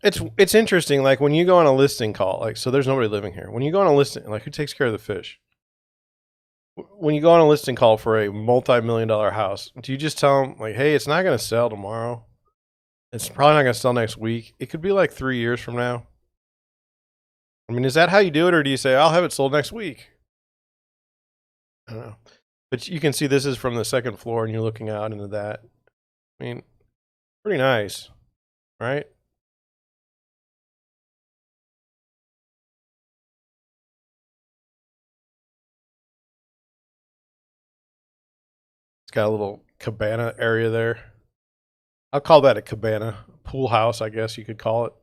It's interesting. Like when you go on a listing call, like so, there's nobody living here. When you go on a listing, like who takes care of the fish? When you go on a listing call for a multi-million-dollar house, do you just tell them like, "Hey, it's not going to sell tomorrow. It's probably not going to sell next week. It could be like 3 years from now." I mean, is that how you do it, or do you say, "I'll have it sold next week"? I don't know. But you can see this is from the second floor, and you're looking out into that. I mean, pretty nice, right? It's got a little cabana area there. I'll call that a cabana. Pool house, I guess you could call it.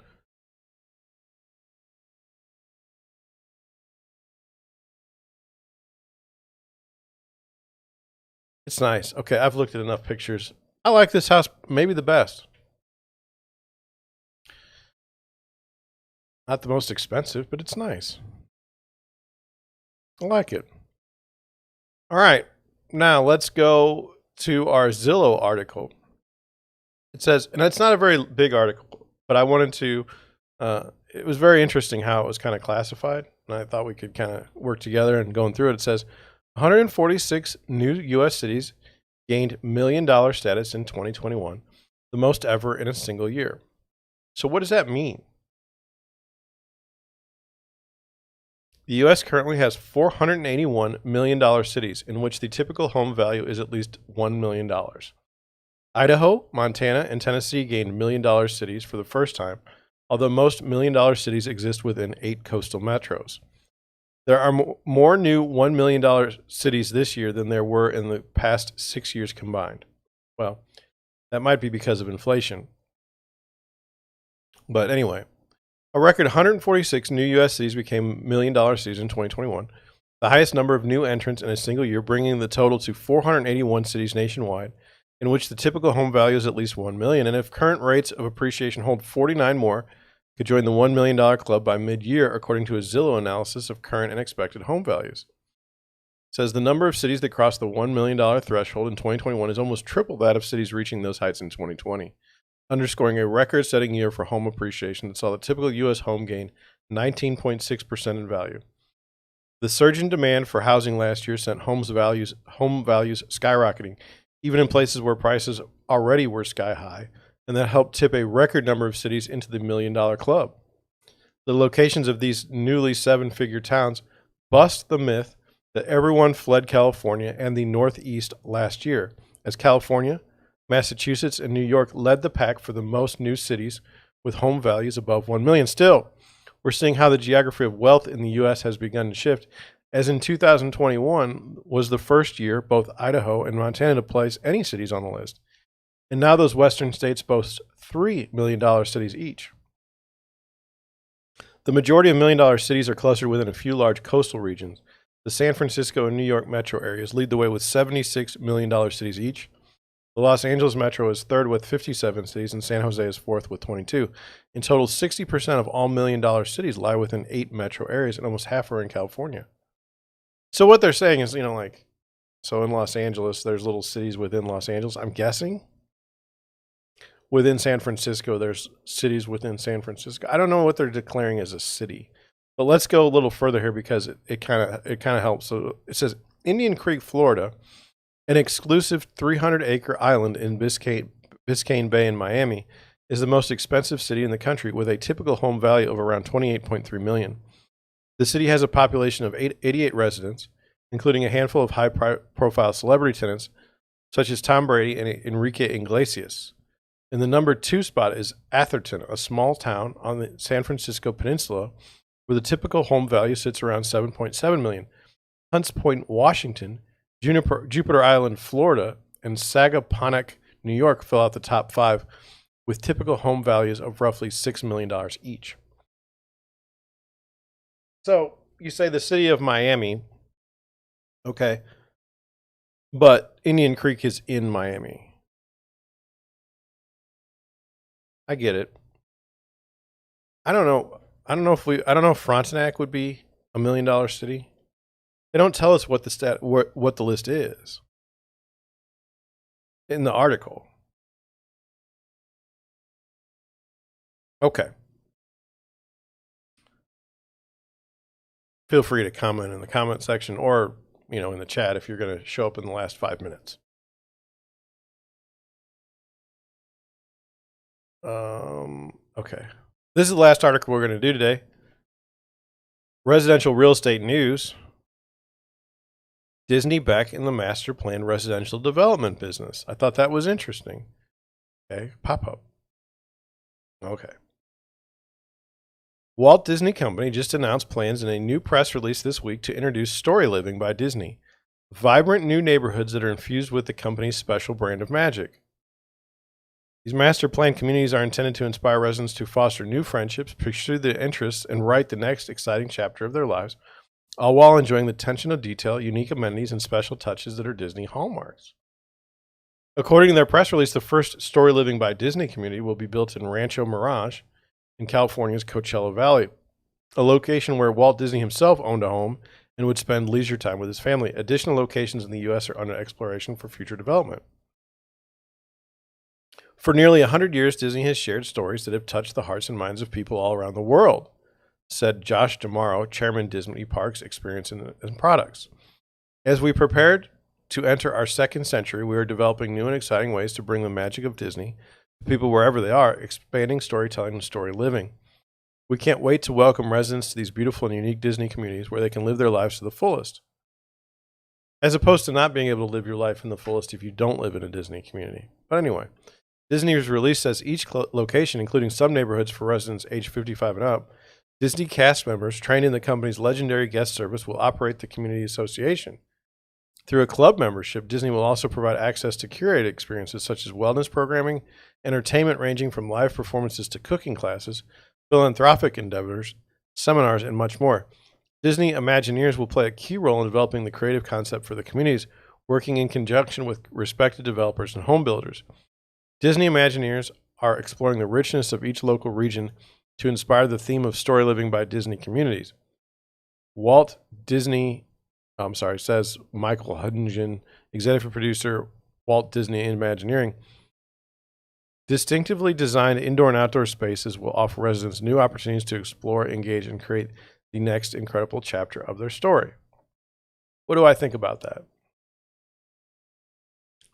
It's nice. Okay, I've looked at enough pictures. I like this house maybe the best. Not the most expensive, but it's nice. I like it. All right. Now let's go to our Zillow article. It says, and it's not a very big article, but I wanted to, it was very interesting how it was kind of classified. And I thought we could kind of work together and going through it. It says 146 new U.S. cities gained $1 million status in 2021, the most ever in a single year. So what does that mean? The U.S. currently has $481 million cities in which the typical home value is at least $1 million. Idaho, Montana, and Tennessee gained $1 million cities for the first time, although most $1 million cities exist within 8 coastal metros. There are more new $1 million cities this year than there were in the past 6 years combined. Well, that might be because of inflation. But anyway, a record 146 new U.S. cities became $1 million cities in 2021, the highest number of new entrants in a single year, bringing the total to 481 cities nationwide, in which the typical home value is at least $1 million. And if current rates of appreciation hold, 49 more could join the $1 million club by mid-year, according to a Zillow analysis of current and expected home values. It says the number of cities that crossed the $1 million threshold in 2021 is almost triple that of cities reaching those heights in 2020, underscoring a record-setting year for home appreciation that saw the typical U.S. home gain 19.6% in value. The surge in demand for housing last year sent home values skyrocketing, even in places where prices already were sky high, and that helped tip a record number of cities into the $1 million club. The locations of these newly 7-figure towns bust the myth that everyone fled California and the Northeast last year, as California, Massachusetts, and New York led the pack for the most new cities with home values above $1 million. Still, we're seeing how the geography of wealth in the U.S. has begun to shift, as in 2021 was the first year both Idaho and Montana to place any cities on the list. And now those western states boast $3 million cities each. The majority of $1 million cities are clustered within a few large coastal regions. The San Francisco and New York metro areas lead the way with $76 million cities each. The Los Angeles metro is third with 57 cities, and San Jose is fourth with 22. In total, 60% of all $1 million cities lie within 8 metro areas, and almost half are in California. So what they're saying is, so in Los Angeles, there's little cities within Los Angeles, I'm guessing. Within San Francisco, there's cities within San Francisco. I don't know what they're declaring as a city. But let's go a little further here because it kind of helps. So it says Indian Creek, Florida, an exclusive 300-acre island in Biscayne Bay in Miami, is the most expensive city in the country with a typical home value of around $28.3 million. The city has a population of 88 residents, including a handful of high-profile celebrity tenants such as Tom Brady and Enrique Iglesias. And the number 2 spot is Atherton, a small town on the San Francisco Peninsula, where the typical home value sits around $7.7 million. Hunts Point, Washington, Jupiter Island, Florida, and Sagaponack, New York fill out the top 5 with typical home values of roughly $6 million each. So you say the city of Miami, okay, but Indian Creek is in Miami. I get it. I don't know if Frontenac would be $1 million city. They don't tell us what the list is in the article. Okay. feel free to comment in the comment section or, in the chat if you're going to show up in the last 5 minutes. Okay. This is the last article we're going to do today. Residential real estate news. Disney back in the master plan residential development business. I thought that was interesting. Okay, pop up. Okay. Walt Disney Company just announced plans in a new press release this week to introduce Story Living by Disney, vibrant new neighborhoods that are infused with the company's special brand of magic. These master plan communities are intended to inspire residents to foster new friendships, pursue their interests, and write the next exciting chapter of their lives, all while enjoying the attention to detail, unique amenities, and special touches that are Disney hallmarks. According to their press release, the first Story Living by Disney community will be built in Rancho Mirage in California's Coachella Valley, a location where Walt Disney himself owned a home and would spend leisure time with his family. Additional locations in the U.S. are under exploration for future development. For nearly 100 years, Disney has shared stories that have touched the hearts and minds of people all around the world, said Josh DeMauro, chairman Disney Parks Experience and Products. As we prepared to enter our second century, we are developing new and exciting ways to bring the magic of Disney to people wherever they are, expanding storytelling and story living. We can't wait to welcome residents to these beautiful and unique Disney communities where they can live their lives to the fullest, as opposed to not being able to live your life in the fullest if you don't live in a Disney community. But anyway, Disney's release says each location, including some neighborhoods for residents age 55 and up, Disney cast members trained in the company's legendary guest service will operate the community association. Through a club membership, Disney will also provide access to curated experiences such as wellness programming, entertainment ranging from live performances to cooking classes, philanthropic endeavors, seminars, and much more. Disney Imagineers will play a key role in developing the creative concept for the communities, working in conjunction with respected developers and home builders. Disney Imagineers are exploring the richness of each local region to inspire the theme of story living by Disney communities. Says Michael Hudingen, executive producer, Walt Disney Imagineering. Distinctively designed indoor and outdoor spaces will offer residents new opportunities to explore, engage, and create the next incredible chapter of their story. What do I think about that?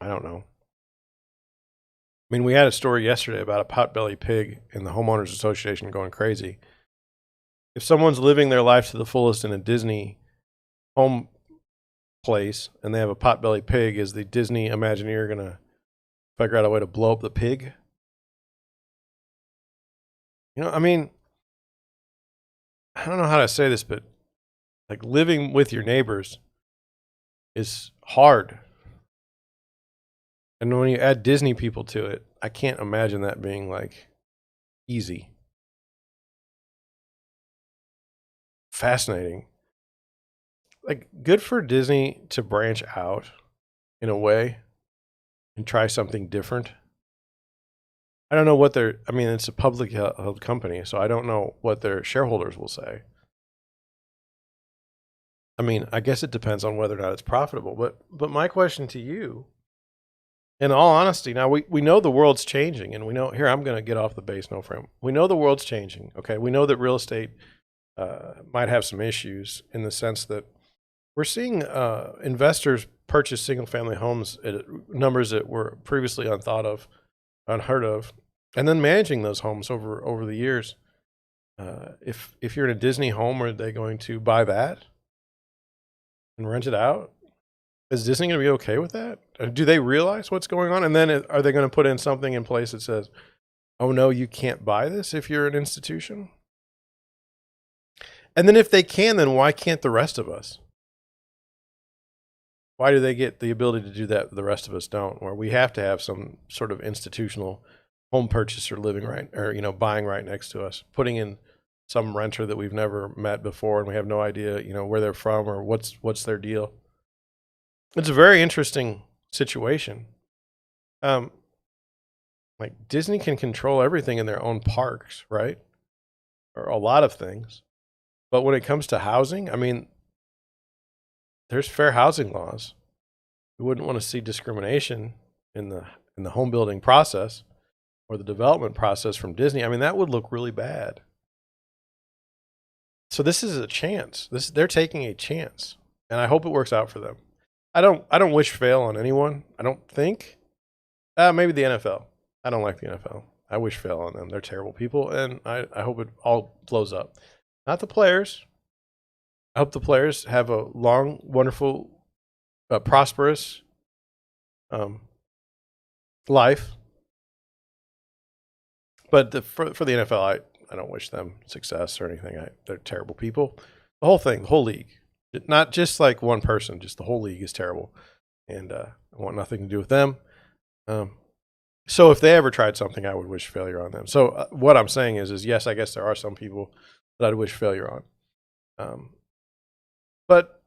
I don't know. I mean, we had a story yesterday about a potbelly pig in the homeowners association going crazy. If someone's living their life to the fullest in a Disney home place and they have a potbelly pig, is the Disney Imagineer going to figure out a way to blow up the pig? I mean, I don't know how to say this, but like living with your neighbors is hard. And when you add Disney people to it, I can't imagine that being like easy. Fascinating. Like, good for Disney to branch out in a way and try something different. I don't know what it's a public held company, so I don't know what their shareholders will say. I mean, I guess it depends on whether or not it's profitable. But my question to you, in all honesty, now we know the world's changing, and we know, here, I'm going to get off the base, no frame. We know the world's changing, okay? We know that real estate might have some issues in the sense that we're seeing investors purchase single-family homes at numbers that were previously unheard of, and then managing those homes over the years. If you're in a Disney home, are they going to buy that and rent it out? Is Disney going to be okay with that? Do they realize what's going on? And then are they going to put in something in place that says, oh no, you can't buy this if you're an institution? And then if they can, then why can't the rest of us? Why do they get the ability to do that, the rest of us don't? Where we have to have some sort of institutional home purchaser living right, or buying right next to us, putting in some renter that we've never met before and we have no idea, where they're from or what's their deal. It's a very interesting situation. Like, Disney can control everything in their own parks, right? Or a lot of things. But when it comes to housing, I mean, there's fair housing laws. We wouldn't want to see discrimination in the home building process or the development process from Disney. I mean, that would look really bad. So this is a chance. They're taking a chance, and I hope it works out for them. I don't wish fail on anyone. I don't think. Maybe the NFL. I don't like the NFL. I wish fail on them. They're terrible people, and I hope it all blows up. Not the players. I hope the players have a long, wonderful, prosperous life. But for the NFL, I don't wish them success or anything. They're terrible people. The whole thing, the whole league, not just like one person, just the whole league is terrible, and I want nothing to do with them. So if they ever tried something, I would wish failure on them. So what I'm saying is yes, I guess there are some people that I'd wish failure on. But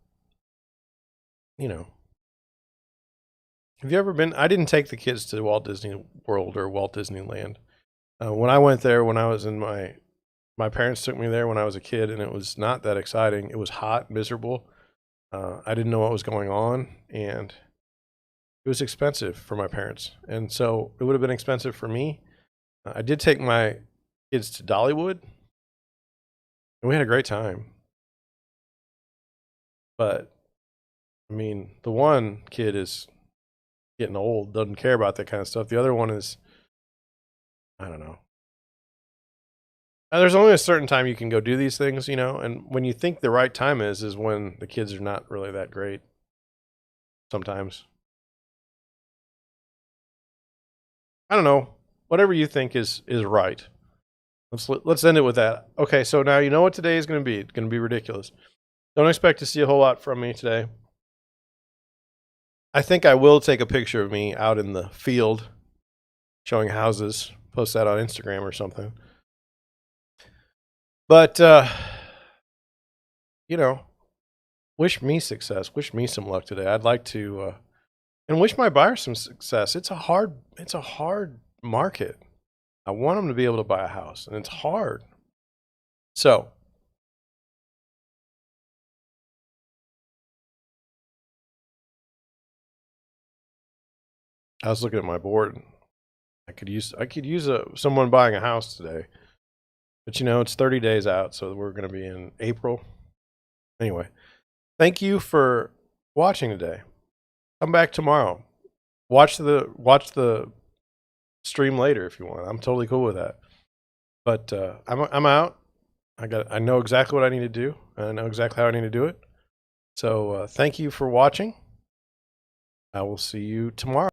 you know, have you ever been? I didn't take the kids to Walt Disney World or Walt Disneyland. When I went there, when I was in my parents took me there when I was a kid, and it was not that exciting. It was hot, miserable. I didn't know what was going on, and it was expensive for my parents, and so it would have been expensive for me. I did take my kids to Dollywood, and we had a great time. But I mean, the one kid is getting old, doesn't care about that kind of stuff. The other one is, I don't know. There's only a certain time you can go do these things, and when you think the right time is when the kids are not really that great sometimes. I don't know. Whatever you think is right. Let's end it with that. Okay, so now you know what today is going to be. It's going to be ridiculous. Don't expect to see a whole lot from me today. I think I will take a picture of me out in the field showing houses, post that on Instagram or something. But, wish me success. Wish me some luck today. I'd like to, and wish my buyers some success. It's a hard market. I want them to be able to buy a house, and it's hard. So, I was looking at my board. I could use someone buying a house today, but it's 30 days out, so we're going to be in April. Anyway, thank you for watching today. Come back tomorrow. Watch the stream later if you want. I'm totally cool with that. But I'm out. I know exactly what I need to do, and I know exactly how I need to do it. So thank you for watching. I will see you tomorrow.